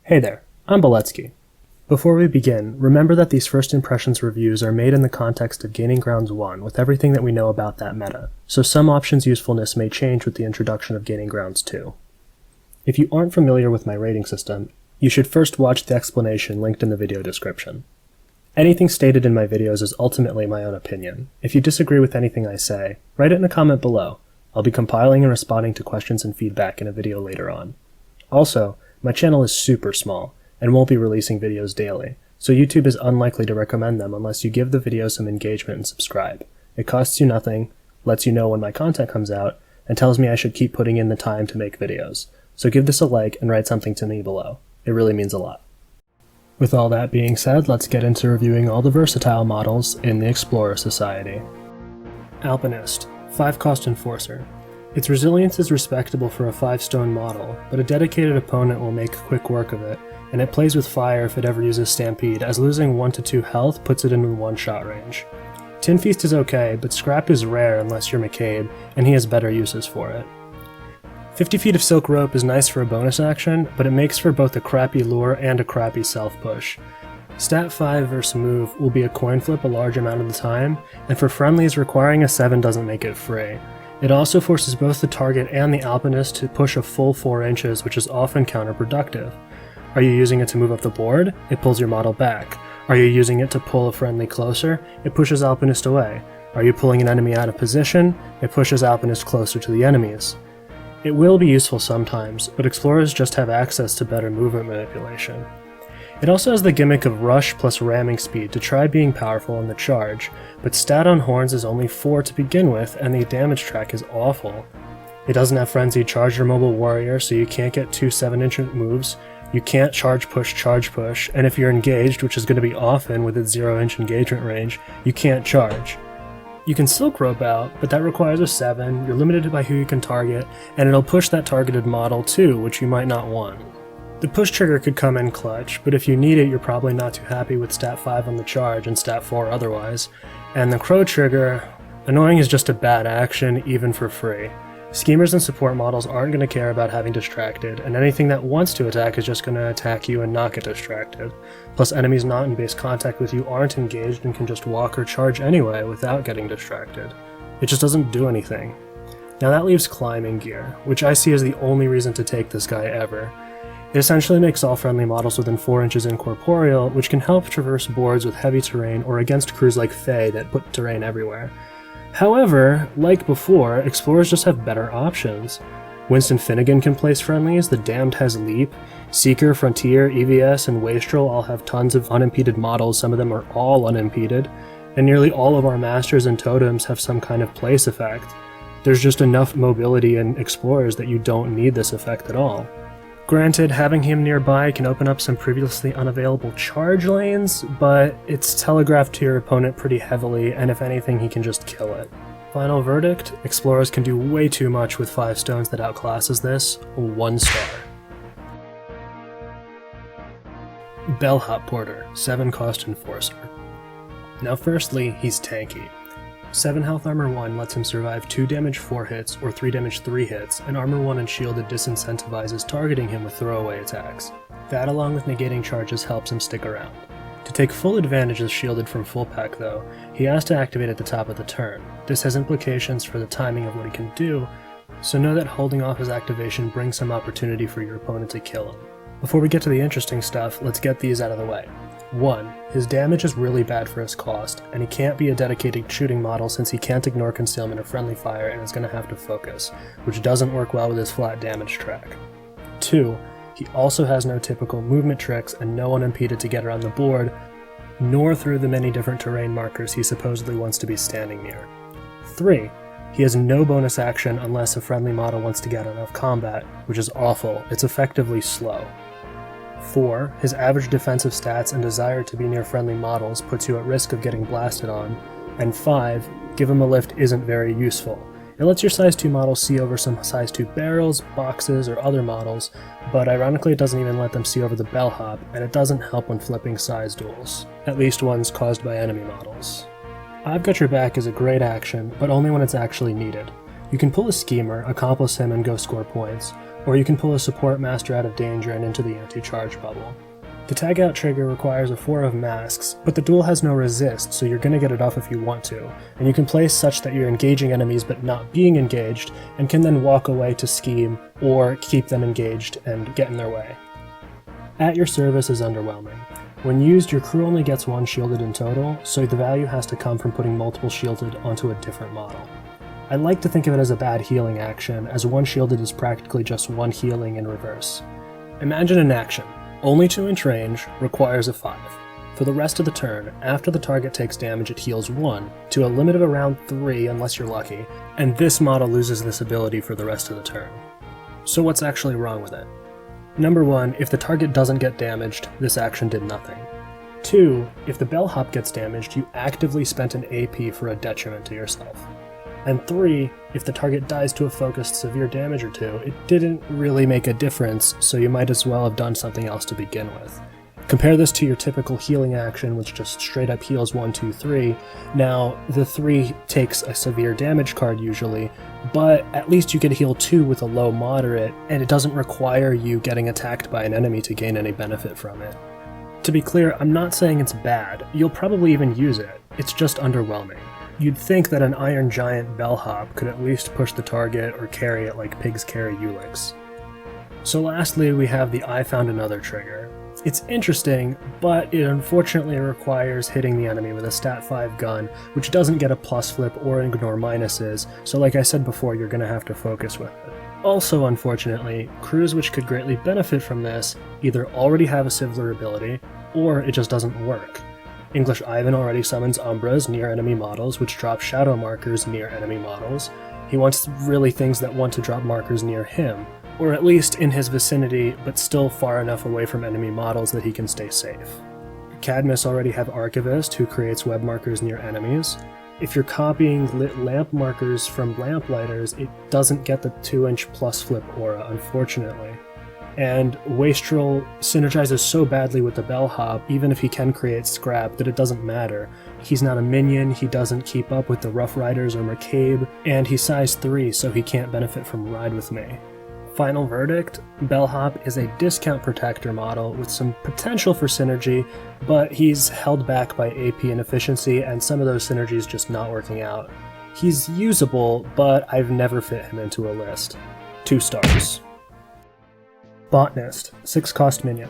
Hey there, I'm Beletsky. Before we begin, remember that these first impressions reviews are made in the context of Gaining Grounds 1 with everything that we know about that meta, so some options' usefulness may change with the introduction of Gaining Grounds 2. If you aren't familiar with my rating system, you should first watch the explanation linked in the video description. Anything stated in my videos is ultimately my own opinion. If you disagree with anything I say, write it in a comment below. I'll be compiling and responding to questions and feedback in a video later on. Also, my channel is super small, and won't be releasing videos daily, so YouTube is unlikely to recommend them unless you give the video some engagement and subscribe. It costs you nothing, lets you know when my content comes out, and tells me I should keep putting in the time to make videos. So give this a like and write something to me below. It really means a lot. With all that being said, let's get into reviewing all the versatile models in the Explorer Society. Alpinist, 5-cost Enforcer. Its resilience is respectable for a 5-stone model, but a dedicated opponent will make quick work of it, and it plays with fire if it ever uses Stampede, as losing 1 to 2 health puts it into one-shot range. Tin Feast is okay, but Scrap is rare unless you're McCabe, and he has better uses for it. 50 feet of Silk Rope is nice for a bonus action, but it makes for both a crappy lure and a crappy self-push. Stat 5 versus move will be a coin flip a large amount of the time, and for friendlies requiring a 7 doesn't make it free. It also forces both the target and the Alpinist to push a full 4 inches, which is often counterproductive. Are you using it to move up the board? It pulls your model back. Are you using it to pull a friendly closer? It pushes Alpinist away. Are you pulling an enemy out of position? It pushes Alpinist closer to the enemies. It will be useful sometimes, but explorers just have access to better movement manipulation. It also has the gimmick of rush plus ramming speed to try being powerful on the charge, but stat on horns is only 4 to begin with, and the damage track is awful. It doesn't have frenzied charge or mobile warrior, so you can't get 2 7-inch moves. You can't charge push, and if you're engaged, which is going to be often with its 0-inch engagement range, you can't charge. You can Silk Rope out, but that requires a 7, you're limited by who you can target, and it'll push that targeted model too, which you might not want. The push trigger could come in clutch, but if you need it, you're probably not too happy with stat 5 on the charge and stat 4 otherwise. And the crow trigger, annoying is just a bad action, even for free. Schemers and support models aren't going to care about having distracted, and anything that wants to attack is just going to attack you and not get distracted. Plus, enemies not in base contact with you aren't engaged and can just walk or charge anyway without getting distracted. It just doesn't do anything. Now that leaves climbing gear, which I see as the only reason to take this guy ever. It essentially makes all friendly models within 4 inches incorporeal, which can help traverse boards with heavy terrain or against crews like Faye that put terrain everywhere. However, like before, explorers just have better options. Winston Finnegan can place friendlies, the Damned has Leap, Seeker, Frontier, EVS, and Wastrel all have tons of unimpeded models, some of them are all unimpeded, and nearly all of our Masters and Totems have some kind of place effect. There's just enough mobility in explorers that you don't need this effect at all. Granted, having him nearby can open up some previously unavailable charge lanes, but it's telegraphed to your opponent pretty heavily, and if anything, he can just kill it. Final verdict, explorers can do way too much with 5 stones that outclasses this, 1 star. Bellhop Porter, 7-cost Enforcer. Now firstly, he's tanky. 7 health armor 1 lets him survive 2 damage 4 hits or 3 damage 3 hits, and armor 1 and shielded disincentivizes targeting him with throwaway attacks. That along with negating charges helps him stick around. To take full advantage of shielded from full pack though, he has to activate at the top of the turn. This has implications for the timing of what he can do, so know that holding off his activation brings some opportunity for your opponent to kill him. Before we get to the interesting stuff, let's get these out of the way. 1. His damage is really bad for his cost, and he can't be a dedicated shooting model since he can't ignore concealment or friendly fire and is going to have to focus, which doesn't work well with his flat damage track. 2. He also has no typical movement tricks and no one impeded to get around the board, nor through the many different terrain markers he supposedly wants to be standing near. 3. He has no bonus action unless a friendly model wants to get out of combat, which is awful, it's effectively slow. 4. His average defensive stats and desire to be near friendly models puts you at risk of getting blasted on. And 5. Give him a lift isn't very useful. It lets your size 2 models see over some size 2 barrels, boxes, or other models, but ironically it doesn't even let them see over the bellhop, and it doesn't help when flipping size duels, at least ones caused by enemy models. I've Got Your Back is a great action, but only when it's actually needed. You can pull a schemer, accomplice him, and go score points, or you can pull a support master out of danger and into the anti-charge bubble. The tag out trigger requires a 4 of masks, but the duel has no resist, so you're going to get it off if you want to, and you can place such that you're engaging enemies but not being engaged, and can then walk away to scheme or keep them engaged and get in their way. At your service is underwhelming. When used, your crew only gets 1 shielded in total, so the value has to come from putting multiple shielded onto a different model. I like to think of it as a bad healing action, as 1 shielded is practically just 1 healing in reverse. Imagine an action. Only 2-inch range, requires a 5. For the rest of the turn, after the target takes damage it heals 1, to a limit of around 3 unless you're lucky, and this model loses this ability for the rest of the turn. So what's actually wrong with it? Number 1, if the target doesn't get damaged, this action did nothing. 2, if the bellhop gets damaged, you actively spent an AP for a detriment to yourself. And 3, if the target dies to a focused severe damage or 2, it didn't really make a difference, so you might as well have done something else to begin with. Compare this to your typical healing action, which just straight up heals 1, 2, 3. Now, the 3 takes a severe damage card usually, but at least you can heal 2 with a low moderate, and it doesn't require you getting attacked by an enemy to gain any benefit from it. To be clear, I'm not saying it's bad, you'll probably even use it, it's just underwhelming. You'd think that an Iron Giant bellhop could at least push the target or carry it like pigs carry Ulix. So lastly, we have the I Found Another trigger. It's interesting, but it unfortunately requires hitting the enemy with a stat 5 gun, which doesn't get a plus flip or ignore minuses, so like I said before, you're going to have to focus with it. Also unfortunately, crews which could greatly benefit from this either already have a Sivler ability, or it just doesn't work. English Ivan already summons Umbras near enemy models, which drop shadow markers near enemy models. He wants really things that want to drop markers near him, or at least in his vicinity, but still far enough away from enemy models that he can stay safe. Cadmus already have Archivist, who creates web markers near enemies. If you're copying lit lamp markers from lamplighters, it doesn't get the 2-inch plus flip aura, unfortunately. And Wastrel synergizes so badly with the bellhop, even if he can create scrap, that it doesn't matter. He's not a minion, he doesn't keep up with the Rough Riders or McCabe, and he's size 3, so he can't benefit from Ride With Me. Final verdict, Bellhop is a discount protector model with some potential for synergy, but he's held back by AP and efficiency, and some of those synergies just not working out. He's usable, but I've never fit him into a list. 2 stars. Botanist, 6-cost minion.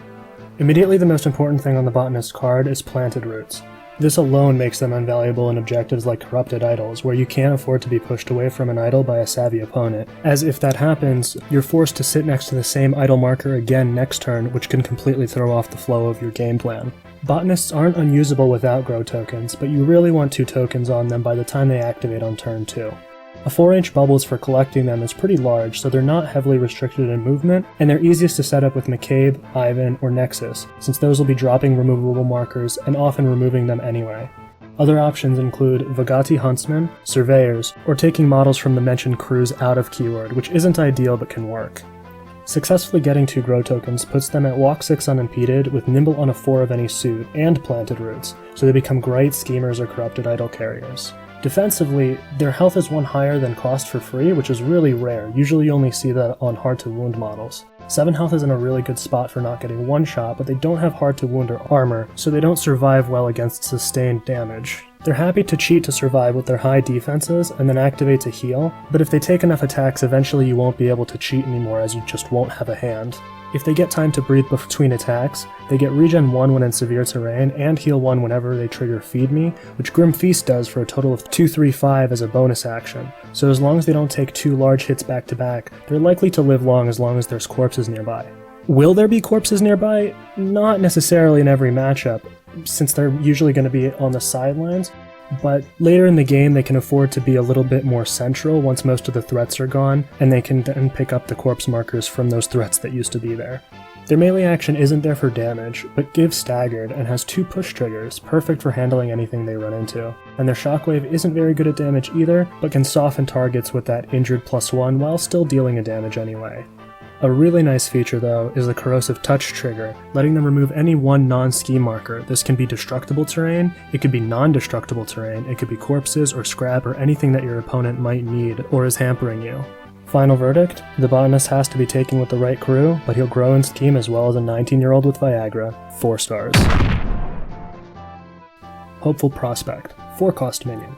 Immediately the most important thing on the Botanist card is planted roots. This alone makes them invaluable in objectives like Corrupted Idols, where you can't afford to be pushed away from an idol by a savvy opponent, as if that happens, you're forced to sit next to the same idol marker again next turn, which can completely throw off the flow of your game plan. Botanists aren't unusable without grow tokens, but you really want 2 tokens on them by the time they activate on turn 2. A 4-inch bubbles for collecting them is pretty large, so they're not heavily restricted in movement, and they're easiest to set up with McCabe, Ivan, or Nexus, since those will be dropping removable markers and often removing them anyway. Other options include Vagati Huntsmen, Surveyors, or taking models from the mentioned crews out of keyword, which isn't ideal but can work. Successfully getting 2 grow tokens puts them at walk 6 unimpeded with nimble on a 4 of any suit, and planted roots, so they become great schemers or corrupted idol carriers. Defensively, their health is 1 higher than cost for free, which is really rare. Usually you only see that on hard to wound models. 7 health is in a really good spot for not getting 1 shot, but they don't have hard to wound or armor, so they don't survive well against sustained damage. They're happy to cheat to survive with their high defenses and then activate to heal, but if they take enough attacks, eventually you won't be able to cheat anymore as you just won't have a hand. If they get time to breathe between attacks, they get regen 1 when in severe terrain and heal 1 whenever they trigger Feed Me, which Grim Feast does for a total of 2-3-5 as a bonus action. So as long as they don't take 2 large hits back to back, they're likely to live long as there's corpses nearby. Will there be corpses nearby? Not necessarily in every matchup, since they're usually going to be on the sidelines, but later in the game they can afford to be a little bit more central once most of the threats are gone, and they can then pick up the corpse markers from those threats that used to be there. Their melee action isn't there for damage, but gives staggered and has 2 push triggers, perfect for handling anything they run into. And their shockwave isn't very good at damage either, but can soften targets with that injured +1 while still dealing a damage anyway. A really nice feature though is the corrosive touch trigger, letting them remove any 1 non-ski marker. This can be destructible terrain, it could be non-destructible terrain, it could be corpses or scrap or anything that your opponent might need or is hampering you. Final verdict, the Botanist has to be taken with the right crew, but he'll grow in scheme as well as a 19-year-old with Viagra. 4 stars. Hopeful Prospect, 4-cost minion.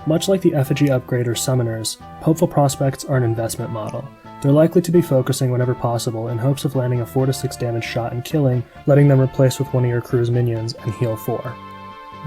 Much like the Effigy upgrade or Summoners, Hopeful Prospects are an investment model. They're likely to be focusing whenever possible in hopes of landing a 4 to 6 damage shot and killing, letting them replace with one of your crew's minions and heal 4.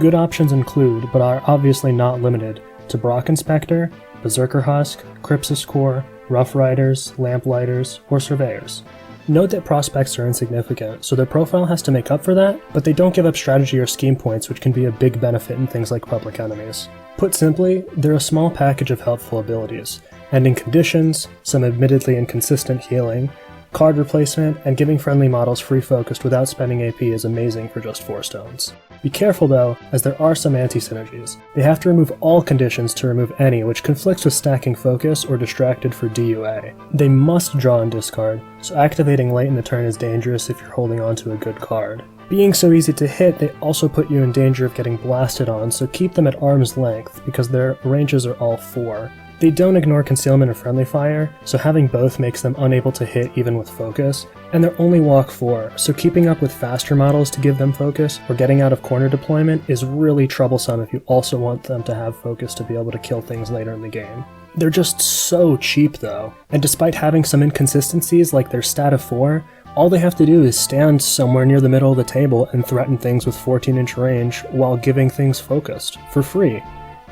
Good options include, but are obviously not limited, to Brock Inspector, Berserker Husk, Crypsis Core, Rough Riders, Lamplighters, or Surveyors. Note that prospects are insignificant, so their profile has to make up for that, but they don't give up strategy or scheme points, which can be a big benefit in things like public enemies. Put simply, they're a small package of helpful abilities: ending conditions, some admittedly inconsistent healing, card replacement, and giving friendly models free focused without spending AP is amazing for just 4 stones. Be careful though, as there are some anti-synergies. They have to remove all conditions to remove any, which conflicts with stacking focus or distracted for DUA. They must draw and discard, so activating late in the turn is dangerous if you're holding on to a good card. Being so easy to hit, they also put you in danger of getting blasted on, so keep them at arm's length because their ranges are all 4. They don't ignore concealment or friendly fire, so having both makes them unable to hit even with focus, and they're only walk 4, so keeping up with faster models to give them focus or getting out of corner deployment is really troublesome if you also want them to have focus to be able to kill things later in the game. They're just so cheap though, and despite having some inconsistencies like their stat of 4, all they have to do is stand somewhere near the middle of the table and threaten things with 14-inch range while giving things focused, for free.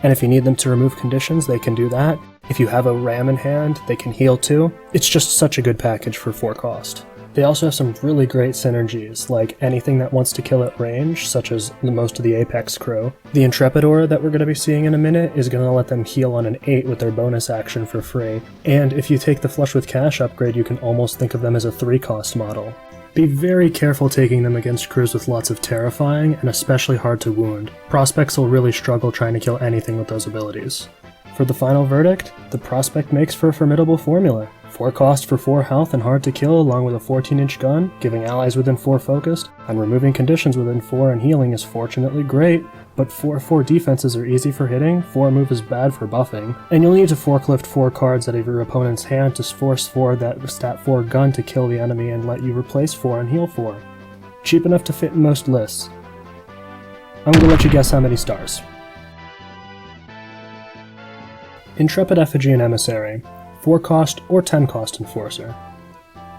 And if you need them to remove conditions, they can do that. If you have a ram in hand, they can heal too. It's just such a good package for 4 cost. They also have some really great synergies, like anything that wants to kill at range, such as most of the Apex crew. The Intrepid aura that we're going to be seeing in a minute is going to let them heal on an 8 with their bonus action for free. And if you take the Flush with Cash upgrade, you can almost think of them as a 3-cost model. Be very careful taking them against crews with lots of terrifying and especially hard to wound. Prospects will really struggle trying to kill anything with those abilities. For the final verdict, the Prospect makes for a formidable formula. 4 cost for 4 health and hard to kill along with a 14-inch gun, giving allies within 4 focused, and removing conditions within 4 and healing is fortunately great, but 4/4 defenses are easy for hitting, 4 move is bad for buffing, and you'll need to forklift 4 cards out of your opponent's hand to force 4 that stat 4 gun to kill the enemy and let you replace 4 and heal 4. Cheap enough to fit in most lists. I'm gonna let you guess how many stars. Intrepid, Effigy, and Emissary. 4 cost or 10 cost Enforcer.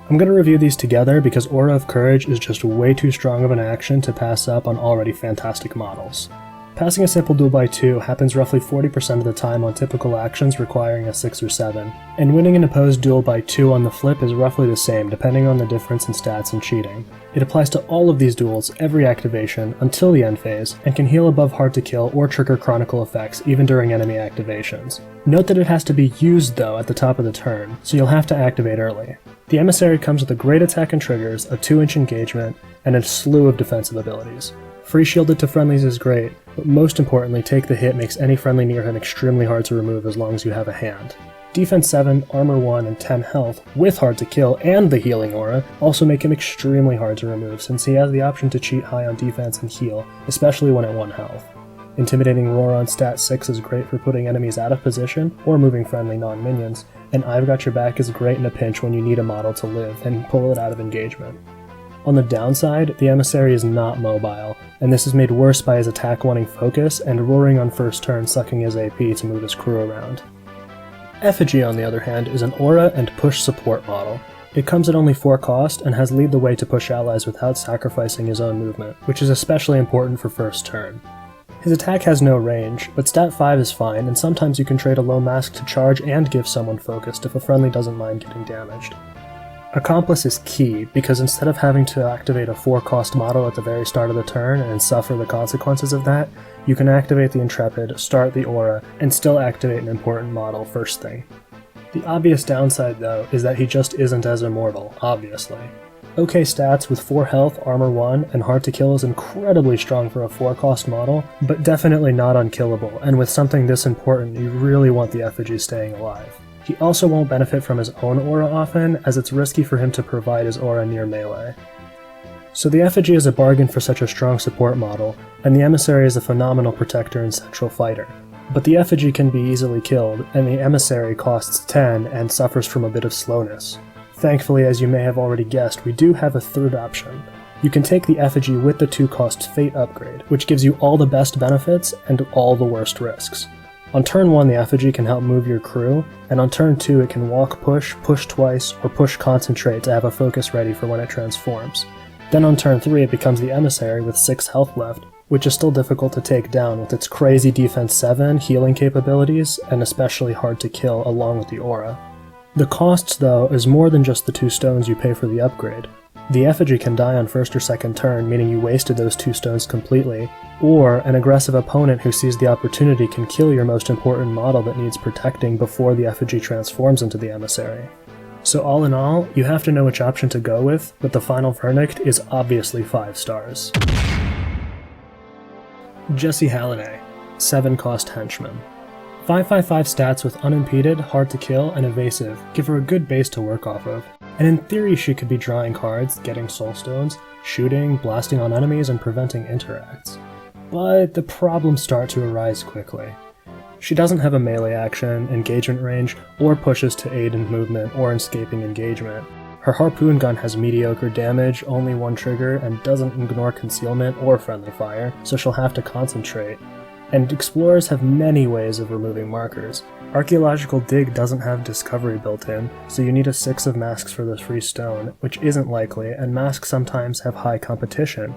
I'm going to review these together because Aura of Courage is just way too strong of an action to pass up on already fantastic models. Passing a simple duel by 2 happens roughly 40% of the time on typical actions requiring a 6 or 7, and winning an opposed duel by 2 on the flip is roughly the same depending on the difference in stats and cheating. It applies to all of these duels every activation until the end phase, and can heal above hard to kill or trigger chronicle effects even during enemy activations. Note that it has to be used though at the top of the turn, so you'll have to activate early. The Emissary comes with a great attack and triggers, a 2-inch engagement, and a slew of defensive abilities. Free shielded to friendlies is great, but most importantly, take the hit makes any friendly near him extremely hard to remove as long as you have a hand. Defense 7, Armor 1, and 10 health, with hard to kill and the healing aura, also make him extremely hard to remove since he has the option to cheat high on defense and heal, especially when at 1 health. Intimidating Roar on stat 6 is great for putting enemies out of position or moving friendly non-minions, and I've Got Your Back is great in a pinch when you need a model to live and pull it out of engagement. On the downside, the Emissary is not mobile, and this is made worse by his attack wanting focus and roaring on first turn sucking his AP to move his crew around. Effigy, on the other hand, is an aura and push support model. It comes at only 4 cost and has lead the way to push allies without sacrificing his own movement, which is especially important for first turn. His attack has no range, but stat 5 is fine, and sometimes you can trade a low mask to charge and give someone focused if a friendly doesn't mind getting damaged. Accomplice is key, because instead of having to activate a 4-cost model at the very start of the turn and suffer the consequences of that, you can activate the Intrepid, start the Aura, and still activate an important model first thing. The obvious downside though is that he just isn't as immortal, obviously. Okay stats with 4 health, armor 1, and hard to kill is incredibly strong for a 4-cost model, but definitely not unkillable, and with something this important you really want the Effigy staying alive. He also won't benefit from his own aura often, as it's risky for him to provide his aura near melee. So the Effigy is a bargain for such a strong support model, and the Emissary is a phenomenal protector and central fighter. But the Effigy can be easily killed, and the Emissary costs 10 and suffers from a bit of slowness. Thankfully, as you may have already guessed, we do have a third option. You can take the Effigy with the 2-cost Fate upgrade, which gives you all the best benefits and all the worst risks. On turn 1, the Effigy can help move your crew, and on turn 2 it can walk push, push twice, or push concentrate to have a focus ready for when it transforms. Then on turn 3 it becomes the Emissary with 6 health left, which is still difficult to take down with its crazy defense 7, healing capabilities, and especially hard to kill along with the aura. The costs, though, is more than just the 2 stones you pay for the upgrade. The Effigy can die on first or second turn, meaning you wasted those 2 stones completely, or an aggressive opponent who sees the opportunity can kill your most important model that needs protecting before the Effigy transforms into the Emissary. So all in all, you have to know which option to go with, but the final verdict is obviously 5 stars. Jessie Halliday, 7-cost henchman. 5/5/5 stats with unimpeded, hard to kill, and evasive give her a good base to work off of, and in theory she could be drawing cards, getting soul stones, shooting, blasting on enemies, and preventing interacts. But the problems start to arise quickly. She doesn't have a melee action, engagement range, or pushes to aid in movement or in escaping engagement. Her harpoon gun has mediocre damage, only 1 trigger, and doesn't ignore concealment or friendly fire, so she'll have to concentrate. And explorers have many ways of removing markers. Archaeological Dig doesn't have discovery built in, so you need a 6 of masks for this free stone, which isn't likely, and masks sometimes have high competition.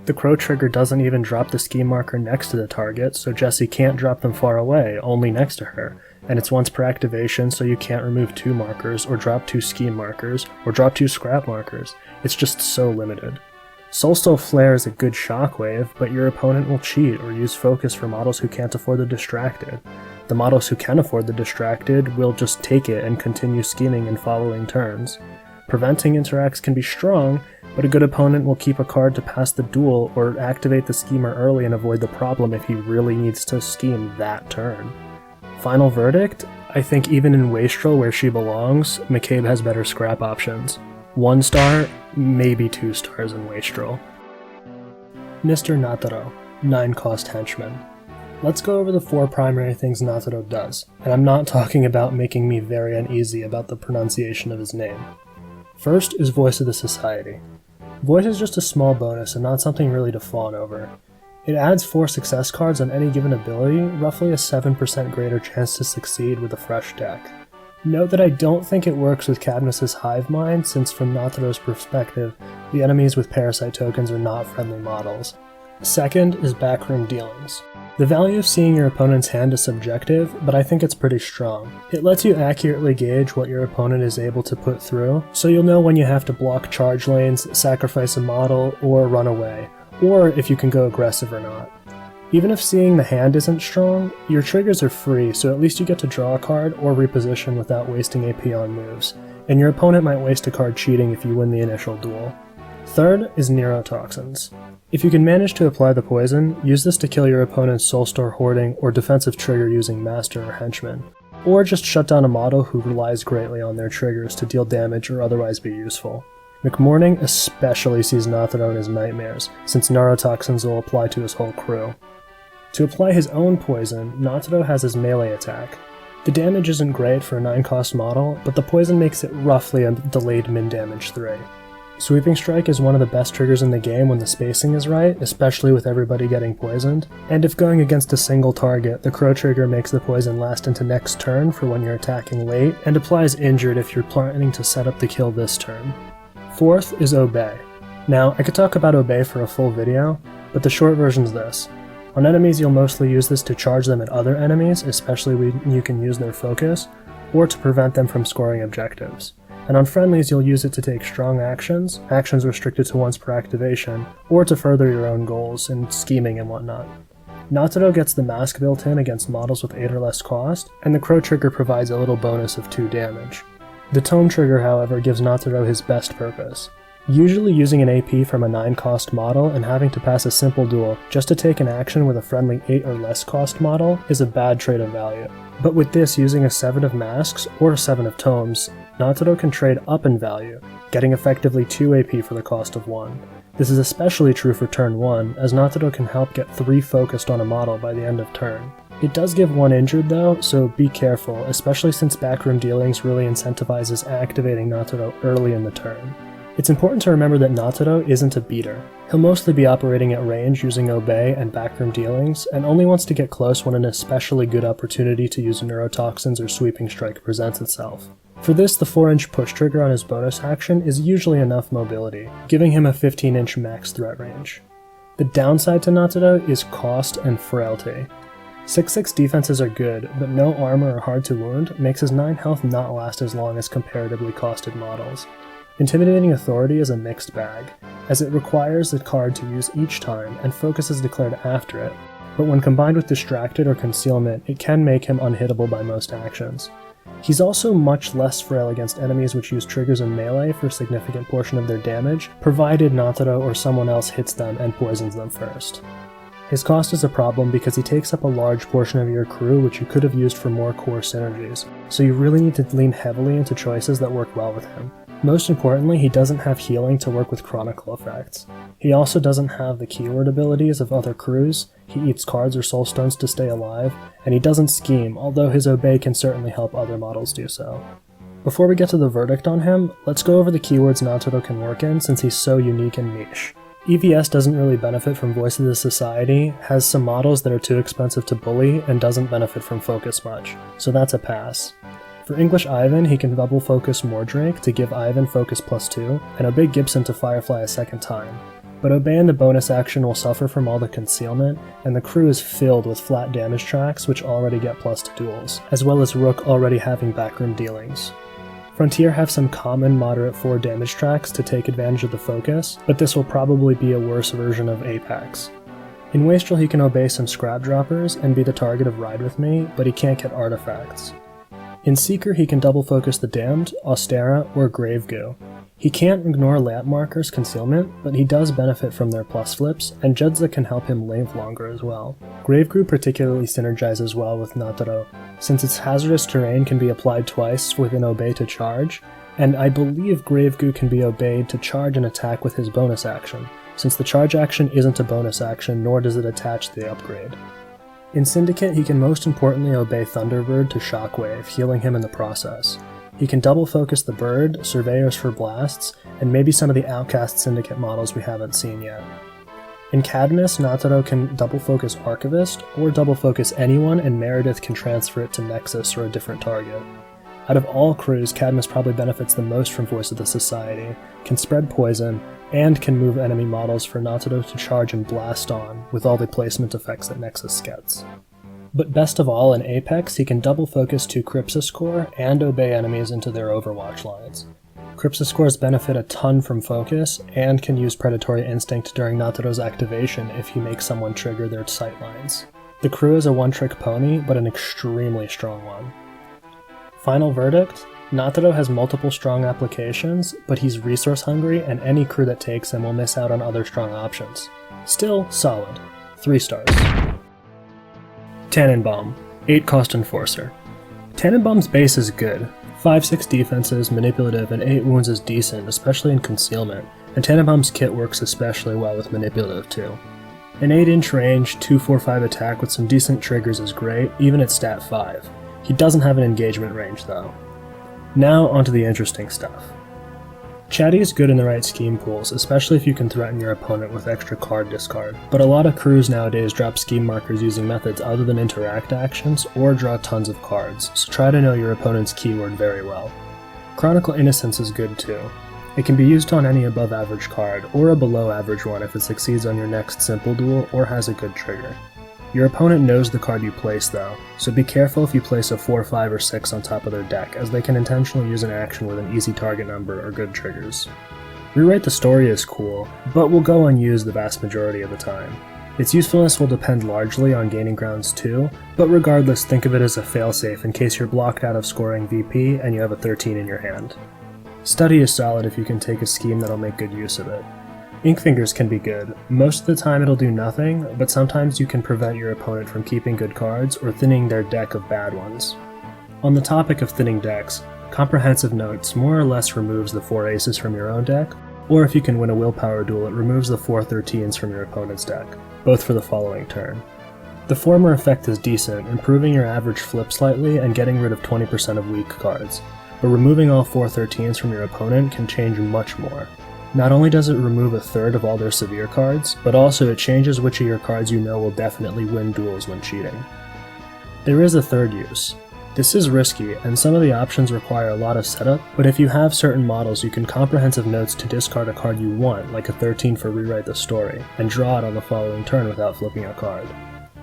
The Crow trigger doesn't even drop the ski marker next to the target, so Jessie can't drop them far away, only next to her, and it's once per activation, so you can't remove 2 markers, or drop 2 ski markers, or drop 2 scrap markers. It's just so limited. Soulstone Flare is a good shockwave, but your opponent will cheat or use focus for models who can't afford the distracted. The models who can afford the distracted will just take it and continue scheming and following turns. Preventing interacts can be strong, but a good opponent will keep a card to pass the duel or activate the schemer early and avoid the problem if he really needs to scheme that turn. Final verdict? I think even in Wastrel where she belongs, McCabe has better scrap options. 1 star, maybe 2 stars in Wastrel. Mr. Ngaatoro, 9-cost henchman. Let's go over the 4 primary things Ngaatoro does, and I'm not talking about making me very uneasy about the pronunciation of his name. First is Voice of the Society. Voice is just a small bonus and not something really to fawn over. It adds 4 success cards on any given ability, roughly a 7% greater chance to succeed with a fresh deck. Note that I don't think it works with Cadmus's Hive Mind, since from Ngaatoro's perspective, the enemies with Parasite tokens are not friendly models. Second is Backroom Dealings. The value of seeing your opponent's hand is subjective, but I think it's pretty strong. It lets you accurately gauge what your opponent is able to put through, so you'll know when you have to block charge lanes, sacrifice a model, or run away, or if you can go aggressive or not. Even if seeing the hand isn't strong, your triggers are free, so at least you get to draw a card or reposition without wasting AP on moves, and your opponent might waste a card cheating if you win the initial duel. Third is Neurotoxins. If you can manage to apply the poison, use this to kill your opponent's Soulstore hoarding or defensive trigger using Master or Henchman, or just shut down a model who relies greatly on their triggers to deal damage or otherwise be useful. McMorning especially sees Ngaatoro in his nightmares, since Neurotoxins will apply to his whole crew. To apply his own poison, Ngaatoro has his melee attack. The damage isn't great for a 9-cost model, but the poison makes it roughly a delayed min-damage 3. Sweeping Strike is one of the best triggers in the game when the spacing is right, especially with everybody getting poisoned, and if going against a single target, the Crow trigger makes the poison last into next turn for when you're attacking late, and applies injured if you're planning to set up the kill this turn. Fourth is Obey. Now, I could talk about Obey for a full video, but the short version's this. On enemies, you'll mostly use this to charge them at other enemies, especially when you can use their focus, or to prevent them from scoring objectives. And on friendlies, you'll use it to take strong actions, actions restricted to once per activation, or to further your own goals in scheming and whatnot. Ngaatoro gets the mask built in against models with 8 or less cost, and the Crow trigger provides a little bonus of 2 damage. The Tome trigger, however, gives Ngaatoro his best purpose. Usually using an AP from a 9-cost model and having to pass a simple duel just to take an action with a friendly 8 or less cost model is a bad trade of value. But with this using a 7 of masks or a 7 of tomes, Ngaatoro can trade up in value, getting effectively 2 AP for the cost of 1. This is especially true for turn 1, as Ngaatoro can help get 3 focused on a model by the end of turn. It does give one injured though, so be careful, especially since backroom dealings really incentivizes activating Ngaatoro early in the turn. It's important to remember that Ngaatoro isn't a beater. He'll mostly be operating at range using Obey and backroom dealings, and only wants to get close when an especially good opportunity to use neurotoxins or sweeping strike presents itself. For this, the 4-inch push trigger on his bonus action is usually enough mobility, giving him a 15-inch max threat range. The downside to Ngaatoro is cost and frailty. 6/6 defenses are good, but no armor or hard to wound makes his 9 health not last as long as comparatively costed models. Intimidating Authority is a mixed bag, as it requires the card to use each time and focus is declared after it, but when combined with Distracted or Concealment, it can make him unhittable by most actions. He's also much less frail against enemies which use triggers in melee for a significant portion of their damage, provided Ngaatoro or someone else hits them and poisons them first. His cost is a problem because he takes up a large portion of your crew which you could have used for more core synergies, so you really need to lean heavily into choices that work well with him. Most importantly, he doesn't have healing to work with chronicle effects. He also doesn't have the keyword abilities of other crews, he eats cards or soulstones to stay alive, and he doesn't scheme, although his Obey can certainly help other models do so. Before we get to the verdict on him, let's go over the keywords Ngaatoro can work in since he's so unique and niche. EVS doesn't really benefit from Voice of the Society, has some models that are too expensive to bully, and doesn't benefit from Focus much, so that's a pass. For English Ivan, he can double focus Mordrake to give Ivan focus +2, and Obey Gibson to Firefly a second time. But Obey in the bonus action will suffer from all the concealment, and the crew is filled with flat damage tracks which already get plus to duels, as well as Rook already having backroom dealings. Frontier have some common moderate 4 damage tracks to take advantage of the focus, but this will probably be a worse version of Apex. In Wastrel he can obey some scrap droppers and be the target of Ride With Me, but he can't get artifacts. In Seeker he can double focus the Damned, Austera, or Gravegoo. He can't ignore Landmarker's concealment, but he does benefit from their plus flips, and Jedza can help him live longer as well. Gravegoo particularly synergizes well with Ngaatoro, since its hazardous terrain can be applied twice with an Obey to charge, and I believe Gravegoo can be obeyed to charge an attack with his bonus action, since the charge action isn't a bonus action nor does it attach the upgrade. In Syndicate, he can most importantly obey Thunderbird to Shockwave, healing him in the process. He can double focus the Bird, Surveyors for blasts, and maybe some of the Outcast Syndicate models we haven't seen yet. In Cadmus, Ngaatoro can double focus Archivist, or double focus anyone and Meredith can transfer it to Nexus or a different target. Out of all crews, Cadmus probably benefits the most from Voice of the Society, can spread poison, and can move enemy models for Ngaatoro to charge and blast on, with all the placement effects that Nexus gets. But best of all, in Apex, he can double focus 2 Crypsis Core and obey enemies into their Overwatch lines. Crypsis Cores benefit a ton from focus, and can use Predatory Instinct during Ngaatoro's activation if he makes someone trigger their sight lines. The crew is a one-trick pony, but an extremely strong one. Final verdict? Ngaatoro has multiple strong applications, but he's resource hungry and any crew that takes him will miss out on other strong options. Still, solid. 3 stars. Tannenbaum, 8 cost Enforcer. Tannenbaum's base is good. 5/6 defenses, manipulative, and 8 wounds is decent, especially in concealment, and Tannenbaum's kit works especially well with manipulative too. An 8-inch range, 2/4/5 attack with some decent triggers is great, even at stat 5. He doesn't have an engagement range though. Now onto the interesting stuff. Chatty is good in the right scheme pools, especially if you can threaten your opponent with extra card discard, but a lot of crews nowadays drop scheme markers using methods other than interact actions or draw tons of cards, so try to know your opponent's keyword very well. Chronicle Innocence is good too. It can be used on any above average card, or a below average one if it succeeds on your next simple duel or has a good trigger. Your opponent knows the card you place though, so be careful if you place a 4, 5, or 6 on top of their deck, as they can intentionally use an action with an easy target number or good triggers. Rewrite the Story is cool, but will go unused the vast majority of the time. Its usefulness will depend largely on gaining grounds too, but regardless think of it as a failsafe in case you're blocked out of scoring VP and you have a 13 in your hand. Study is solid if you can take a scheme that'll make good use of it. Ink Fingers can be good. Most of the time it'll do nothing, but sometimes you can prevent your opponent from keeping good cards or thinning their deck of bad ones. On the topic of thinning decks, Comprehensive Notes more or less removes the 4 aces from your own deck, or if you can win a willpower duel it removes the 4 13s from your opponent's deck, both for the following turn. The former effect is decent, improving your average flip slightly and getting rid of 20% of weak cards, but removing all 4 13s from your opponent can change much more. Not only does it remove a third of all their severe cards, but also it changes which of your cards you know will definitely win duels when cheating. There is a third use. This is risky, and some of the options require a lot of setup, but if you have certain models you can comprehensive notes to discard a card you want, like a 13 for Rewrite the Story, and draw it on the following turn without flipping a card.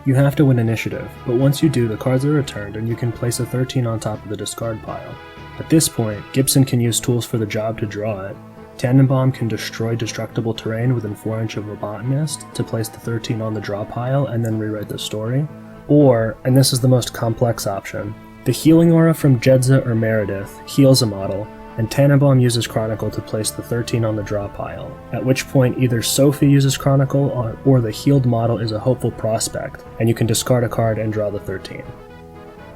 You have to win initiative, but once you do, the cards are returned and you can place a 13 on top of the discard pile. At this point, Gibson can use tools for the job to draw it. Tannenbaum can destroy destructible terrain within 4 inches of a Botanist to place the 13 on the draw pile and then rewrite the story. Or, and this is the most complex option, the Healing Aura from Jedza or Meredith heals a model, and Tannenbaum uses Chronicle to place the 13 on the draw pile, at which point either Sophie uses Chronicle or the healed model is a hopeful prospect, and you can discard a card and draw the 13.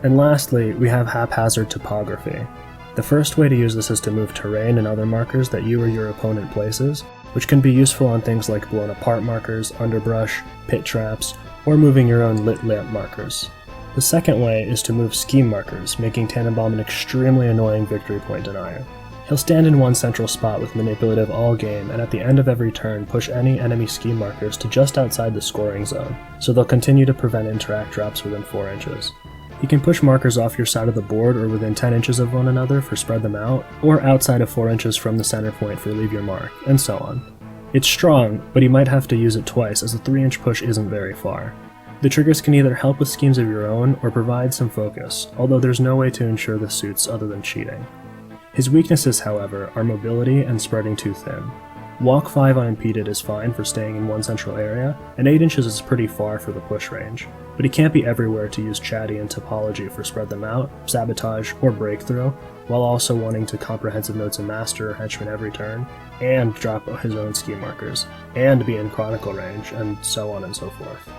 And lastly, we have Haphazard Topography. The first way to use this is to move terrain and other markers that you or your opponent places, which can be useful on things like blown apart markers, underbrush, pit traps, or moving your own lit lamp markers. The second way is to move scheme markers, making Tannenbaum an extremely annoying victory point denier. He'll stand in one central spot with manipulative all game, and at the end of every turn push any enemy scheme markers to just outside the scoring zone, so they'll continue to prevent interact drops within 4 inches. You can push markers off your side of the board or within 10 inches of one another for spread them out, or outside of 4 inches from the center point for leave your mark, and so on. It's strong, but you might have to use it twice as a 3-inch push isn't very far. The triggers can either help with schemes of your own or provide some focus, although there's no way to ensure the suits other than cheating. His weaknesses, however, are mobility and spreading too thin. Walk 5 unimpeded is fine for staying in one central area, and 8 inches is pretty far for the push range, but he can't be everywhere to use Chatty and Topology for spread them out, sabotage, or breakthrough, while also wanting to comprehensive notes a master or henchman every turn, and drop his own scheme markers, and be in Chronicle range, and so on and so forth.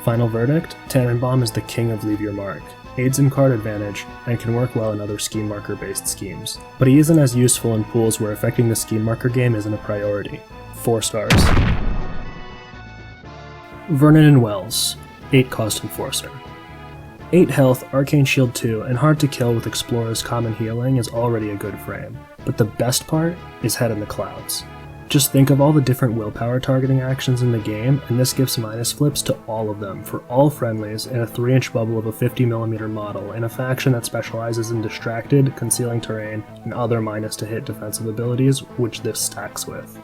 Final verdict, Tannenbaum is the king of Leave Your Mark, aids in card advantage, and can work well in other scheme marker based schemes. But he isn't as useful in pools where affecting the scheme marker game isn't a priority. 4 stars. Vernon and Welles, 8 cost Enforcer. 8 health, Arcane Shield 2, and hard to kill with Explorer's Common Healing is already a good frame, but the best part is Head in the Clouds. Just think of all the different willpower targeting actions in the game, and this gives minus flips to all of them for all friendlies in a 3-inch bubble of a 50mm model in a faction that specializes in distracted, concealing terrain, and other minus to hit defensive abilities, which this stacks with.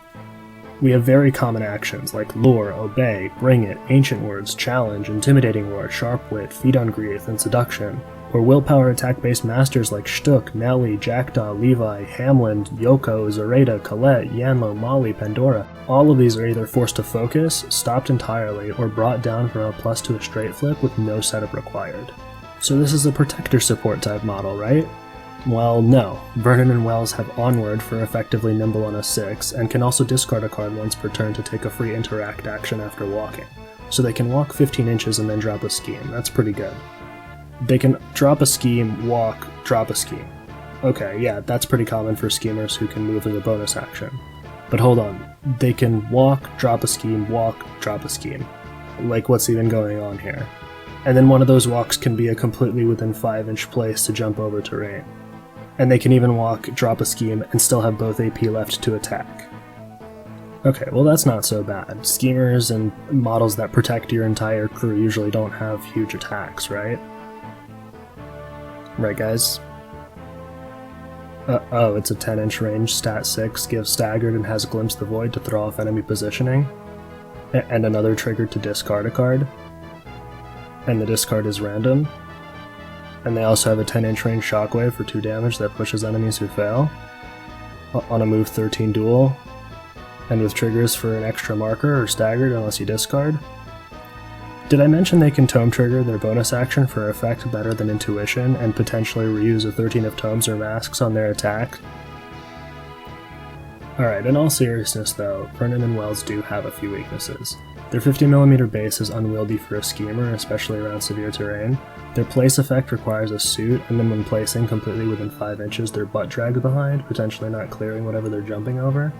We have very common actions like Lure, Obey, Bring It, Ancient Words, Challenge, Intimidating Roar, Sharp Wit, Feed on Grief, and Seduction, or willpower attack-based masters like Shtuk, Nelly, Jackdaw, Levi, Hamlin, Yoko, Zareta, Colette, Yanlo, Molly, Pandora. All of these are either forced to focus, stopped entirely, or brought down from a plus to a straight flip with no setup required. So this is a protector support type model, right? Well, no. Vernon and Welles have Onward for effectively nimble on a 6, and can also discard a card once per turn to take a free interact action after walking. So they can walk 15 inches and then drop a scheme. That's pretty good. They can drop a scheme, walk, drop a scheme. Okay, yeah, that's pretty common for schemers who can move as a bonus action. But hold on, they can walk, drop a scheme, walk, drop a scheme. Like, what's even going on here? And then one of those walks can be a completely within 5-inch place to jump over terrain. And they can even walk, drop a scheme, and still have both AP left to attack. Okay, well that's not so bad. Schemers and models that protect your entire crew usually don't have huge attacks, right? Right, guys? Oh, it's a 10-inch range, stat 6, gives Staggered and has Glimpse the Void to throw off enemy positioning. And another trigger to discard a card. And the discard is random. And they also have a 10-inch range Shockwave for 2 damage that pushes enemies who fail. On a move 13 duel. And with triggers for an extra marker or Staggered unless you discard. Did I mention they can Tome trigger their bonus action for effect better than Intuition, and potentially reuse a 13 of Tomes or Masks on their attack? Alright, in all seriousness though, Vernon and Welles do have a few weaknesses. Their 50mm base is unwieldy for a schemer, especially around severe terrain. Their place effect requires a suit, and then when placing completely within 5 inches, their butt drags behind, potentially not clearing whatever they're jumping over.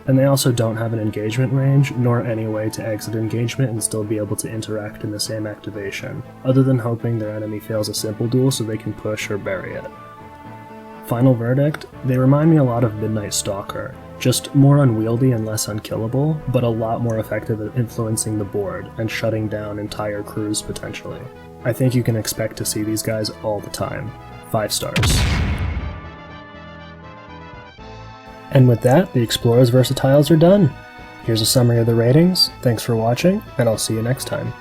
and they also don't have an engagement range, nor any way to exit engagement and still be able to interact in the same activation, other than hoping their enemy fails a simple duel so they can push or bury it. Final verdict, they remind me a lot of Midnight Stalker, just more unwieldy and less unkillable, but a lot more effective at influencing the board and shutting down entire crews potentially. I think you can expect to see these guys all the time. 5 stars. And with that, the Explorer's Versatiles are done. Here's a summary of the ratings, thanks for watching, and I'll see you next time.